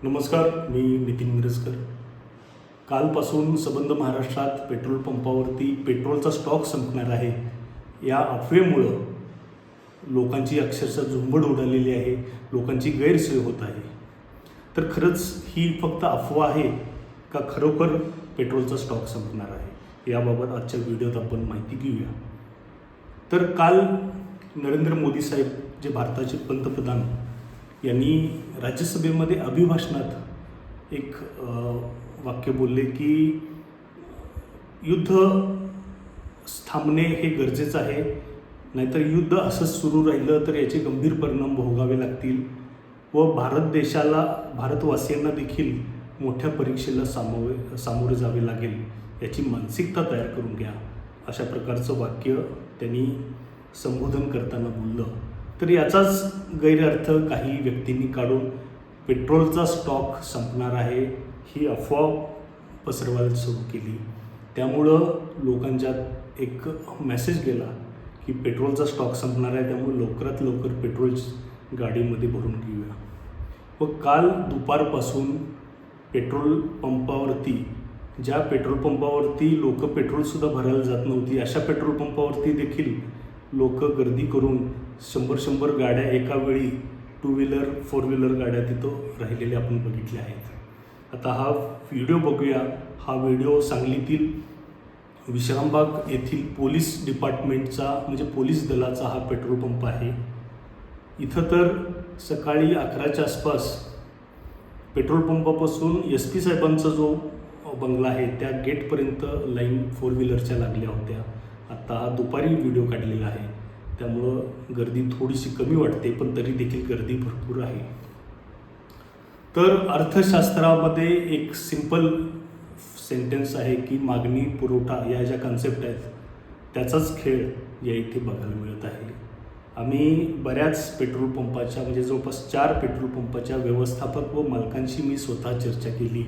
नमस्कार, मी नितीन मिरजकर. कालपासून सबंध महाराष्ट्रात पेट्रोल पंपावरती पेट्रोलचा स्टॉक संपणार आहे या अफवेमुळं लोकांची अक्षरशः झुंबड उडालेली आहे, लोकांची गैरसोय होत आहे. तर खरंच ही फक्त अफवा आहे का खरोखर पेट्रोलचा स्टॉक संपणार आहे, याबाबत आजच्या व्हिडिओत आपण माहिती घेऊया. तर काल नरेंद्र मोदी साहेब, जे भारताचे पंतप्रधान, यांनी राज्यसभेमध्ये अभिभाषणात एक वाक्य बोलले की युद्ध थांबणे हे गरजेचं आहे, नाहीतर युद्ध असंच सुरू राहिलं तर याचे गंभीर परिणाम भोगावे लागतील व भारतवासियांना देखील मोठ्या परीक्षेला सामोरे जावे लागेल, याची मानसिकता तयार करून घ्या, अशा प्रकारचं वाक्य त्यांनी संबोधन करताना बोललं. तर याचाच गैरअर्थ काही व्यक्तींनी काढून पेट्रोलचा स्टॉक संपणार आहे ही अफवा पसरवायला सुरू केली. त्यामुळं लोकांच्यात एक मेसेज गेला की पेट्रोलचा स्टॉक संपणार आहे, त्यामुळे लवकरात लवकर पेट्रोल गाडीमध्ये भरून घेऊया. व काल दुपारपासून पेट्रोल पंपावरती, ज्या पेट्रोल पंपावरती लोक पेट्रोलसुद्धा भरायला जात नव्हती, अशा पेट्रोल पंपावरती देखील लोक गर्दी करून 100 गाड्या एका वेळी 2 व्हीलर 4 व्हीलर गाड्या तिथं राहिलेल्या आपण बघितल्या आहेत. आता हा व्हिडिओ बघूया. हा व्हिडिओ सांगलीतील विश्रामबाग येथील पोलीस डिपार्टमेंटचा, म्हणजे पोलीस दलाचा हा पेट्रोल पंप आहे. इथं तर सकाळी 11च्या आसपास पेट्रोल पंपापासून SP साहेबांचा जो बंगला आहे त्या गेटपर्यंत लाईन 4 व्हीलरच्या लागल्या होत्या. आत्ता हा दुपारी व्हिडिओ काढलेला आहे, त्यामुळं गर्दी थोडीशी कमी वाटते, पण तरी देखील गर्दी भरपूर आहे. तर अर्थशास्त्रामध्ये एक सिंपल सेंटेन्स आहे की मागणी पुरवठा या ज्या कन्सेप्ट आहेत त्याचाच खेळ या इथे बघायला मिळत आहे. आम्ही बऱ्याच पेट्रोल पंपाच्या, म्हणजे जवळपास 4 पेट्रोल पंपाच्या व्यवस्थापक व मालकांशी मी स्वतः चर्चा केली.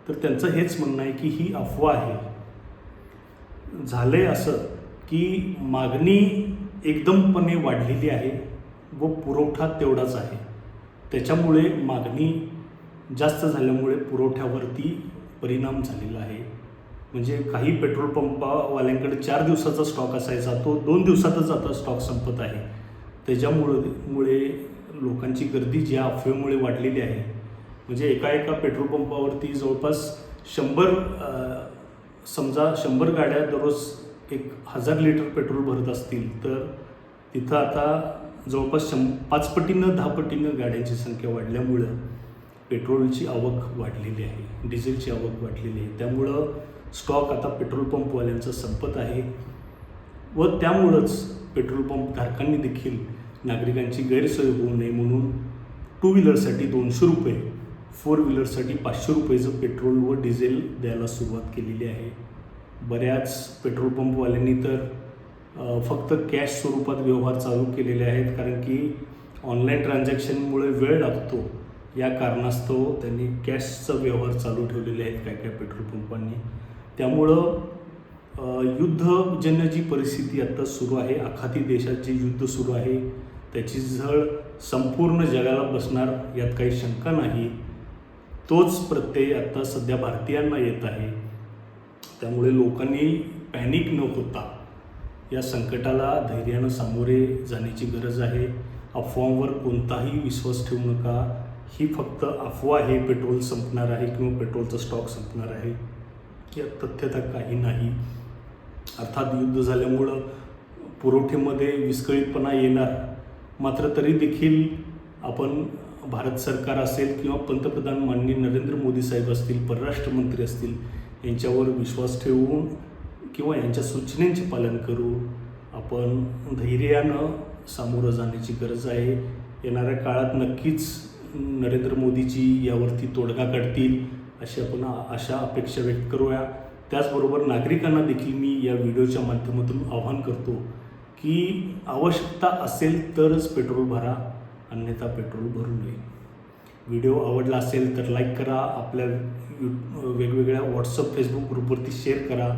तर त्यांचं हेच म्हणणं आहे की ही अफवा आहे. झालं आहे असं की मागणी एकदमपणे वाढलेली आहे व पुरवठा तेवढाच आहे, त्याच्यामुळे मागणी जास्त झाल्यामुळे पुरवठ्यावरती परिणाम झालेला आहे. म्हणजे काही पेट्रोल पंपावाल्यांकडे 4 दिवसाचा स्टॉक असायचा, तो 2 दिवसातच आता स्टॉक संपत आहे. त्याच्यामुळे लोकांची गर्दी ज्या अफवेमुळे वाढलेली आहे, म्हणजे एका पेट्रोल पंपावरती जवळपास 100 गाड्या दररोज 1000 लिटर पेट्रोल भरत असतील, तर तिथं आता जवळपास 5 पटीनं 10 पटीनं गाड्यांची संख्या वाढल्यामुळं पेट्रोलची आवक वाढलेली आहे, डिझेलची आवक वाढलेली आहे. त्यामुळं स्टॉक आता पेट्रोल पंपवाल्यांचा संपत आहे व त्यामुळंच पेट्रोल पंप धारकांनी देखील नागरिकांची गैरसोय होऊ नये म्हणून 2 व्हीलरसाठी 200 रुपये, 4 व्हीलरसाठी 500 रुपयेचं पेट्रोल व डिझेल द्यायला सुरुवात केलेली आहे. बऱ्याच पेट्रोल पंपवाल्यांनी तर फक्त कॅश स्वरूपात व्यवहार चालू केलेले आहेत, कारण की ऑनलाईन ट्रान्झॅक्शनमुळे वेळ लागतो या कारणास्तव त्यांनी कॅशचा व्यवहार चालू ठेवलेले आहेत काय पेट्रोल पंपांनी. त्यामुळं युद्धजन्य जी परिस्थिती आत्ता सुरू आहे, आखाती देशात जे युद्ध सुरू आहे त्याची झळ संपूर्ण जगाला बसणार यात काही शंका नाही. तोच प्रत्यय आता सध्या भारतीयांना येत आहे. त्यामुळे लोकांनी पॅनिक न होता या संकटाला धैर्यानं सामोरे जाण्याची गरज आहे. अफवांवर कोणताही विश्वास ठेवू नका. ही फक्त अफवा आहे, पेट्रोल संपणार आहे किंवा पेट्रोलचा स्टॉक संपणार आहे, यात तथ्यता काही नाही. अर्थात युद्ध झाल्यामुळं पुरवठ्यामध्ये विस्कळीतपणा येणार, मात्र तरी देखील आपण भारत सरकार असेल किंवा पंतप्रधान माननीय नरेंद्र मोदी साहेब असतील, परराष्ट्र मंत्री असतील, यांच्यावर विश्वास ठेवून किंवा यांच्या सूचनेचे पालन करू आपण धैर्यानं सामोरं जाण्याची गरज आहे. येणाऱ्या काळात नक्कीच नरेंद्र मोदीजी यावरती तोडगा काढतील अशी आपण अशा अपेक्षा व्यक्त करूया. त्याचबरोबर नागरिकांना देखील मी या व्हिडिओच्या माध्यमातून आवाहन करतो की आवश्यकता असेल तरच पेट्रोल भरा, अन्यथा पेट्रोल भरू नये. व्हिडिओ आवडला असेल तर लाईक करा, आपल्या वेगवेगळ्या व्हॉट्सअप फेसबुक ग्रुपवरती शेअर करा,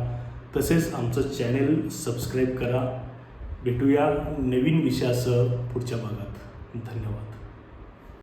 तसेच आमचं चॅनेल सबस्क्राईब करा. भेटूया नवीन विषयासह पुढच्या भागात. धन्यवाद.